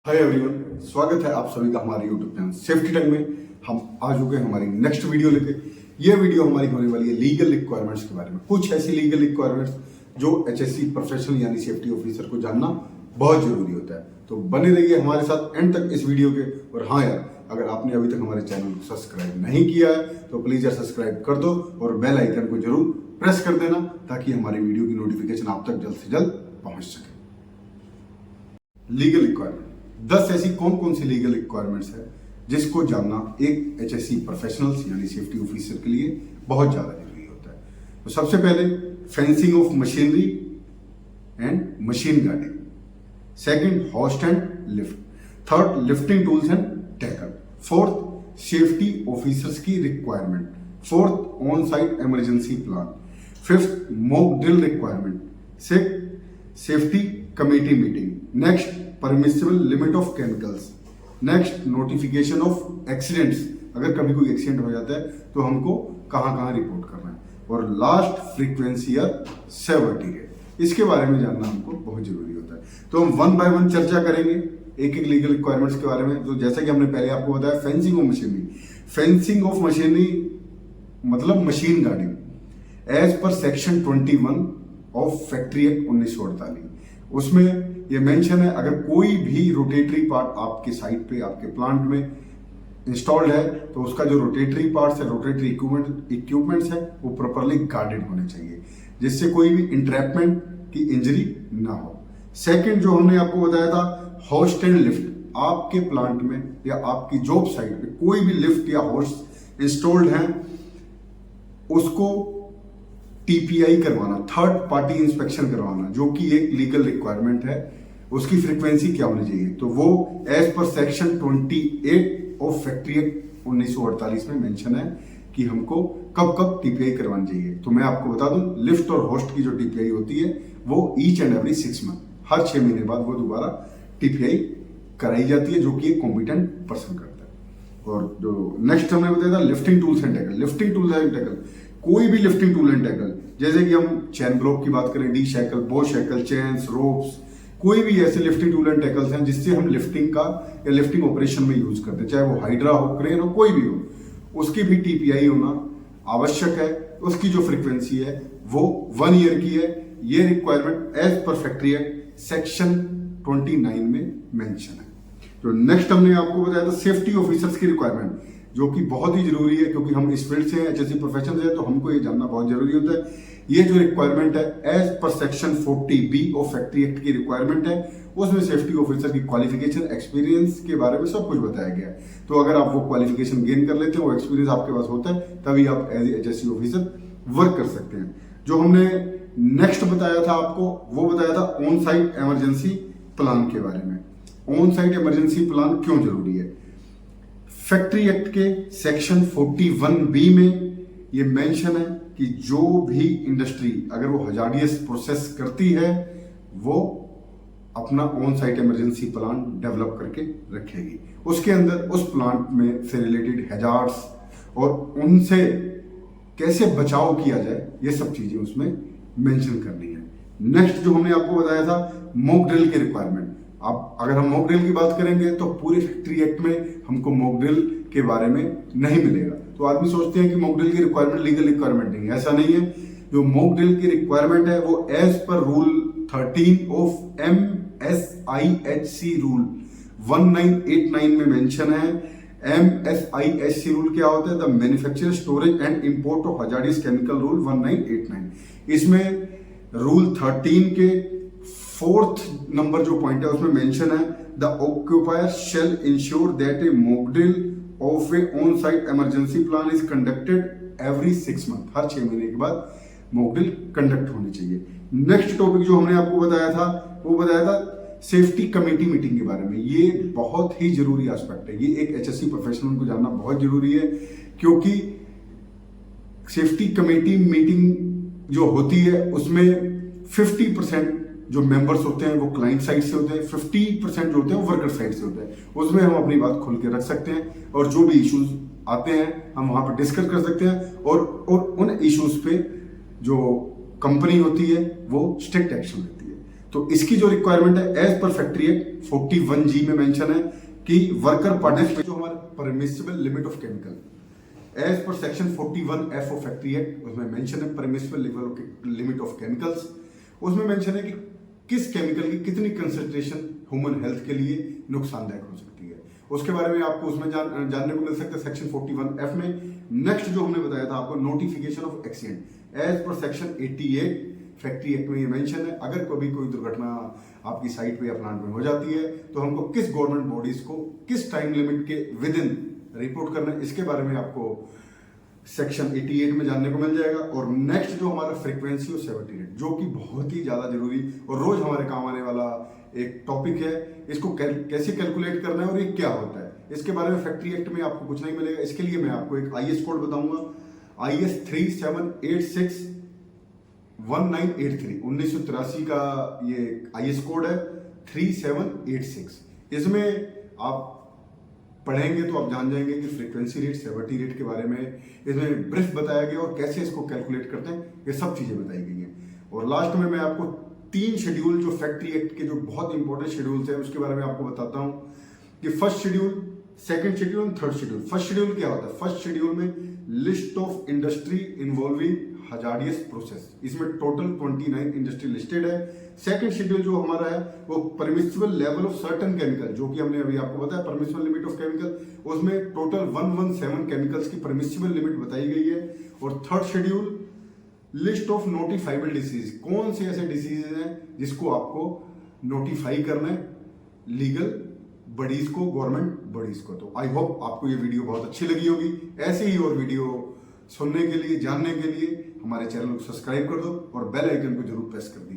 Hi everyone, स्वागत है आप सभी का हमारे यूट्यूब चैनल सेफ्टी टेक में। हम आ चुके हैं हमारी नेक्स्ट वीडियो लेके। ये वीडियो हमारी होने वाली है लीगल रिक्वायरमेंट्स के बारे में। कुछ ऐसी लीगल रिक्वायरमेंट्स जो एचएससी प्रोफेशनल यानी सेफ्टी ऑफिसर को जानना बहुत जरूरी होता है। तो बने रहिए हमारे साथ एंड तक इस वीडियो के। और हाँ यार, अगर आपने अभी तक हमारे चैनल को सब्सक्राइब नहीं किया है तो प्लीज यार सब्सक्राइब कर दो और बेल आइकन को जरूर प्रेस कर देना ताकि हमारी वीडियो की नोटिफिकेशन आप तक जल्द से जल्द पहुंच सके। लीगल रिक्वायरमेंट 10 ऐसी कौन कौन सी लीगल रिक्वायरमेंट्स है जिसको जानना एक एचएससी प्रोफेशनल्स यानी सेफ्टी ऑफिसर के लिए बहुत ज्यादा जरूरी होता है। तो सबसे पहले fencing of machinery and machine guarding, second hoist and lift, third lifting tools and tackle, fourth safety officers की requirement, fourth on site emergency plan, fifth mock drill requirement, sixth safety committee meeting, next permissible limit of chemicals, next notification of accidents, अगर कभी कोई accident हो जाता है तो हमको कहां कहां रिपोर्ट करना है, और लास्ट फ्रीक्वेंसी या सेवरिटी रेट। इसके बारे में जानना हमको बहुत जरूरी होता है। तो हम वन बाय वन चर्चा करेंगे एक एक लीगल रिक्वायरमेंट्स के बारे में। तो जैसा कि हमने पहले आपको बताया, fencing of machinery. Fencing of machinery मतलब machine guarding as per section 21 of factory act 1948। उसमें ये मेंशन है, अगर कोई भी रोटेटरी पार्ट आपके साइट पे आपके प्लांट में इंस्टॉल्ड है तो उसका जो रोटेटरी पार्ट्स है, रोटेटरी इक्विपमेंट्स है, वो प्रॉपरली गार्डेड होने चाहिए जिससे कोई भी इंट्रैपमेंट की इंजरी ना हो। सेकंड जो हमने आपको बताया था, होस्ट एंड लिफ्ट। आपके प्लांट में या आपकी जॉब साइट पे कोई भी लिफ्ट या होस्ट इंस्टॉल्ड है उसको टीपीआई करवाना, थर्ड पार्टी इंस्पेक्शन करवाना, जो कि एक लीगल रिक्वायरमेंट है। उसकी फ्रीक्वेंसी क्या होनी चाहिए, तो वो as per section 28 of factory act 1948 में मेंशन है कि हमको कब कब टीपीआई करवानी चाहिए। तो मैं आपको बता दूं, लिफ्ट और होस्ट की जो टीपीआई होती है वो ईच एंड एवरी 6 मंथ, हर 6 महीने बाद वो दोबारा टीपीआई कराई जाती है, जो कि एक कॉम्पिटेंट पर्सन करता है। और जो नेक्स्ट हमने बताया था, lifting tools and tackle. Lifting tools and tackle, कोई भी लिफ्टिंग टूल एंड टैकल, जैसे कि हम चैन ब्लॉक की बात करें, डी शैकल, बो शैकल, चेन्स, रोप्स, कोई भी ऐसे लिफ्टिंग टूल एंड टैकल्स हैं जिससे हम लिफ्टिंग का या लिफ्टिंग ऑपरेशन में यूज करते हैं, चाहे वो हाइड्रा हो, क्रेन हो, कोई भी हो, उसकी भी टीपीआई होना आवश्यक है। उसकी जो फ्रीक्वेंसी है वो 1 ईयर की है। ये requirement as per factory act section 29 में मेंशन है। तो नेक्स्ट हमने आपको बताया था सेफ्टी ऑफिसर्स की रिक्वायरमेंट, जो कि बहुत ही जरूरी है क्योंकि हम इस फील्ड से हैं, एचएससी प्रोफेशन से हैं, तो हमको ये जानना बहुत जरूरी होता है। ये जो रिक्वायरमेंट है as per section 40B of factory act की रिक्वायरमेंट है। उसमें सेफ्टी ऑफिसर की क्वालिफिकेशन, एक्सपीरियंस के बारे में सब कुछ बताया गया है। तो अगर आप वो क्वालिफिकेशन गेन कर लेते हैं, वो एक्सपीरियंस आपके पास होता है, तभी आप एज एचएससी ऑफिसर वर्क कर सकते हैं। जो हमने नेक्स्ट बताया था आपको, वो बताया था ऑन साइट इमरजेंसी प्लान के बारे में। ऑन साइट इमरजेंसी प्लान क्यों जरूरी है? फैक्ट्री एक्ट के सेक्शन 41B में ये मेंशन है कि जो भी इंडस्ट्री अगर वो हजार्डियस प्रोसेस करती है वो अपना on site emergency plan develop करके रखेगी। उसके अंदर उस प्लांट में से रिलेटेड हैजार्ड्स और उनसे कैसे बचाव किया जाए, ये सब चीजें उसमें मेंशन करनी है। नेक्स्ट जो हमने आपको बताया था, मॉक ड्रिल की रिक्वायरमेंट। अब अगर हम मॉक ड्रिल की बात करेंगे तो पूरे फैक्ट्री एक्ट में हमको मॉक ड्रिल के बारे में नहीं मिलेगा। तो आदमी सोचते हैं कि मॉक ड्रिल की रिक्वायरमेंट लीगल रिक्वायरमेंट नहीं है, ऐसा नहीं है। जो मॉक ड्रिल की रिक्वायरमेंट है वो as per rule 13 of MSIHC rule 1989 में मेंशन है। MSIHC रूल क्या होता है? The manufacture, storage and import of hazardous chemical rule 1989। इसमें रूल 13 के 4th नंबर जो पॉइंट है उसमें मेंशन है, the occupier shall ensure that a mock drill of a on site emergency plan is conducted every 6 month. हर 6 महीने के बाद मॉक ड्रिल कंडक्ट होनी चाहिए। नेक्स्ट टॉपिक जो हमने आपको बताया था, वो बताया था सेफ्टी कमेटी मीटिंग के बारे में। ये बहुत ही जरूरी एस्पेक्ट है, ये एक एचएससी प्रोफेशनल को जानना बहुत जरूरी है, क्योंकि सेफ्टी कमेटी मीटिंग जो होती है उसमें 50% जो मेंबर्स होते हैं वो क्लाइंट साइड से होते हैं, 50% जो होते हैं वो वर्कर साइड से होते हैं। उसमें हम अपनी बात खुल के रख सकते हैं और जो भी इश्यूज आते हैं हम वहां पर डिस्कस कर सकते हैं, और उन इश्यूज पे जो कंपनी होती है वो स्ट्रिक्ट एक्शन लेती है। तो इसकी जो रिक्वायरमेंट है as per factory act 41G में मेंशन है कि वर्कर पार्टिसिपेट जो हमारा permissible limit of chemical as per section 41F of factory act, उसमें मेंशन है परमिसिबल लिमिट ऑफ केमिकल्स। उसमें मेंशन है कि किस केमिकल की कितनी कंसंट्रेशन ह्यूमन हेल्थ के लिए नुकसानदायक हो सकती है, उसके बारे में आपको उसमें जानने को मिल सकता है सेक्शन 41F में। नेक्स्ट जो हमने बताया था आपको notification of accident as per section 88 factory act में ये मेंशन है, अगर कभी कोई दुर्घटना आपकी साइट पे या प्लांट में हो जाती है तो हमको किस गवर्नमेंट बॉडीज को किस टाइम लिमिट के विद इन रिपोर्ट करना है, इसके बारे में आपको सेक्शन 88 में जानने को मिल जाएगा। और नेक्स्ट जो हमारा फ्रीक्वेंसी और सेवर्टी रेट, जो कि बहुत ही ज्यादा जरूरी और रोज हमारे काम आने वाला एक टॉपिक है, इसको कैसे कैलकुलेट करना है और ये क्या होता है, इसके बारे में फैक्ट्री एक्ट में आपको कुछ नहीं मिलेगा। इसके लिए मैं आपको एक IS कोड बताऊंगा, IS 3786 1983 1983 का ये IS कोड है 3786। इसमें आप पढ़ेंगे तो आप जान जाएंगे कि फ्रीक्वेंसी रेट सेवर्टी रेट के बारे में इसमें ब्रीफ बताया गया और कैसे इसको कैलकुलेट करते हैं, ये सब चीजें बताई गई हैं। और लास्ट में मैं आपको 3 शेड्यूल जो फैक्ट्री एक्ट के जो बहुत इंपॉर्टेंट शेड्यूल्स हैं उसके बारे में आपको बताता हूं कि फर्स्ट शेड्यूल, सेकंड शेड्यूल और थर्ड शेड्यूल। फर्स्ट शेड्यूल क्या होता है? फर्स्ट शेड्यूल में list of industry involving hazardous process, इसमें टोटल 29 इंडस्ट्री लिस्टेड है। सेकंड शेड्यूल जो हमारा है वो permissible level of certain chemical, जो कि हमने अभी आपको बताया परमिसिबल लिमिट ऑफ केमिकल, उसमें टोटल 117 केमिकल्स की परमिसिबल लिमिट बताई गई है। और third schedule list of notifiable disease, कौन से ऐसे डिसीज हैं जिसको आपको नोटिफाई करना है लीगल बॉडीज को, गवर्नमेंट बॉडीज को। तो आई होप आपको ये वीडियो बहुत अच्छी लगी होगी। ऐसे ही और वीडियो सुनने के लिए, जानने के लिए हमारे चैनल को सब्सक्राइब कर दो और बेल आइकन को जरूर प्रेस कर दिए।